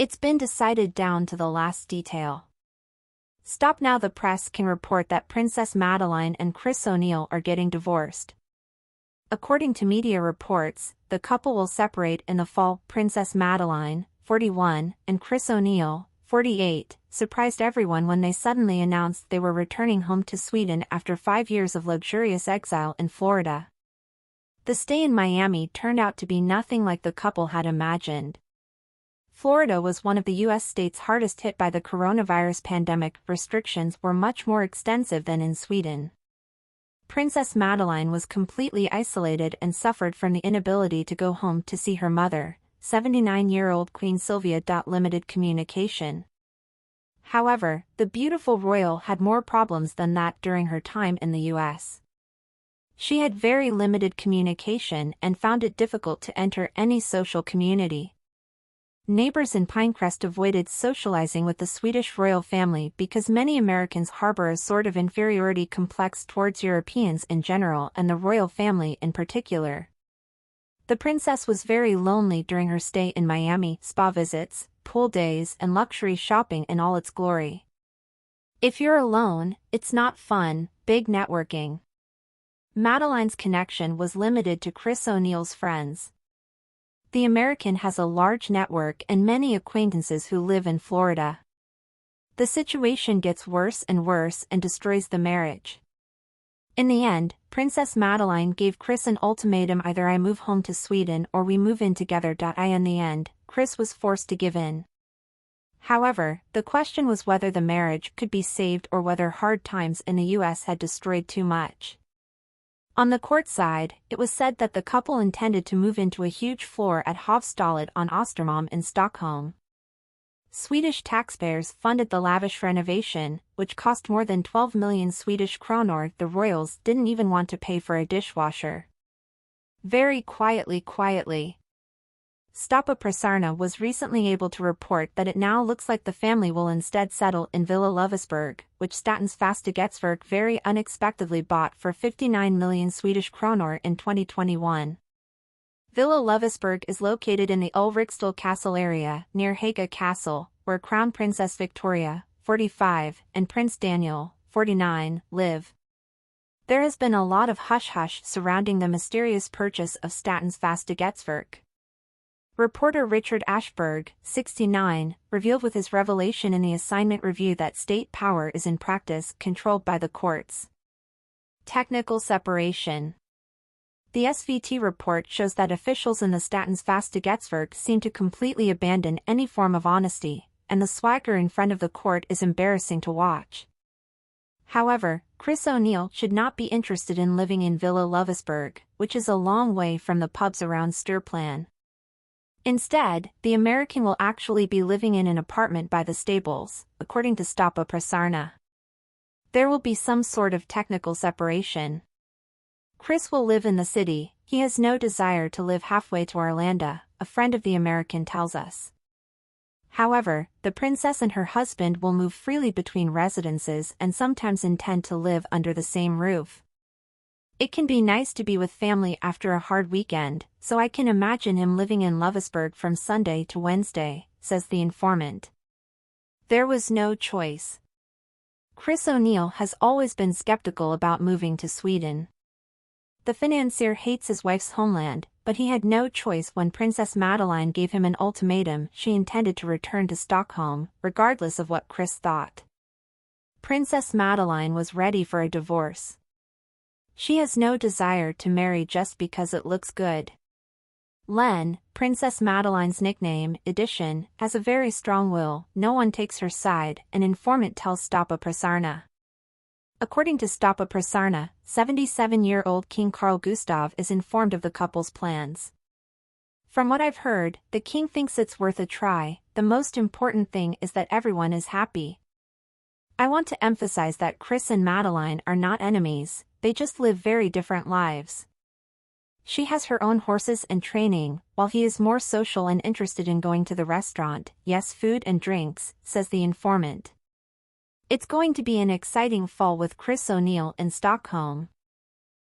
It's been decided down to the last detail. Stop now. The press can report that Princess Madeleine and Chris O'Neil are getting divorced. According to media reports, the couple will separate in the fall. Princess Madeleine, 41, and Chris O'Neil, 48, surprised everyone when they suddenly announced they were returning home to Sweden after 5 years of luxurious exile in Florida. The stay in Miami turned out to be nothing like the couple had imagined. Florida was one of the U.S. states hardest hit by the coronavirus pandemic. Restrictions were much more extensive than in Sweden. Princess Madeleine was completely isolated and suffered from the inability to go home to see her mother, 79-year-old Queen Sylvia. Limited communication. However, the beautiful royal had more problems than that during her time in the U.S. She had very limited communication and found it difficult to enter any social community. Neighbors in Pinecrest avoided socializing with the Swedish royal family because many Americans harbor a sort of inferiority complex towards Europeans in general and the royal family in particular. The princess was very lonely during her stay in Miami. Spa visits, pool days, and luxury shopping in all its glory. If you're alone, it's not fun. Big networking. Madeleine's connection was limited to Chris O'Neil's friends. The American has a large network and many acquaintances who live in Florida. The situation gets worse and destroys the marriage. In the end, Princess Madeleine gave Chris an ultimatum: either I move home to Sweden or we move in together. In the end, Chris was forced to give in. However, the question was whether the marriage could be saved or whether hard times in the U.S. had destroyed too much. On the court side, it was said that the couple intended to move into a huge floor at Hovstallet on Östermalm in Stockholm. Swedish taxpayers funded the lavish renovation, which cost more than 12 million Swedish kronor. The royals didn't even want to pay for a dishwasher. Very quietly. up.Pressarna was recently able to report that it now looks like the family will instead settle in Villa Lovesberg, which Statens Fastighetsverk very unexpectedly bought for 59 million Swedish kronor in 2021. Villa Lovesberg is located in the Ulriksdal Castle area, near Haga Castle, where Crown Princess Victoria, 45, and Prince Daniel, 49, live. There has been a lot of hush-hush surrounding the mysterious purchase of Statens Fastighetsverk. Reporter Richard Ashberg, 69, revealed with his revelation in the assignment review that state power is in practice controlled by the courts. Technical separation. The SVT report shows that officials in the Statens Fastighetsverk seem to completely abandon any form of honesty, and the swagger in front of the court is embarrassing to watch. However, Chris O'Neil should not be interested in living in Villa Lovesberg, which is a long way from the pubs around Stureplan. Instead, the American will actually be living in an apartment by the stables, according to up.Pressarna. There will be some sort of technical separation. Chris will live in the city. He has no desire to live halfway to Arlanda, a friend of the American tells us. However, the princess and her husband will move freely between residences and sometimes intend to live under the same roof. It can be nice to be with family after a hard weekend, so I can imagine him living in Lovesberg from Sunday to Wednesday, says the informant. There was no choice. Chris O'Neil has always been skeptical about moving to Sweden. The financier hates his wife's homeland, but he had no choice when Princess Madeleine gave him an ultimatum. She intended to return to Stockholm, regardless of what Chris thought. Princess Madeleine was ready for a divorce. She has no desire to marry just because it looks good. Len, Princess Madeleine's nickname, edition, has a very strong will. No one takes her side, an informant tells up.Pressarna. According to up.Pressarna, 77-year-old King Carl Gustaf is informed of the couple's plans. From what I've heard, the king thinks it's worth a try. The most important thing is that everyone is happy. I want to emphasize that Chris and Madeleine are not enemies, they just live very different lives. She has her own horses and training, while he is more social and interested in going to the restaurant, yes, food and drinks, says the informant. It's going to be an exciting fall with Chris O'Neil in Stockholm.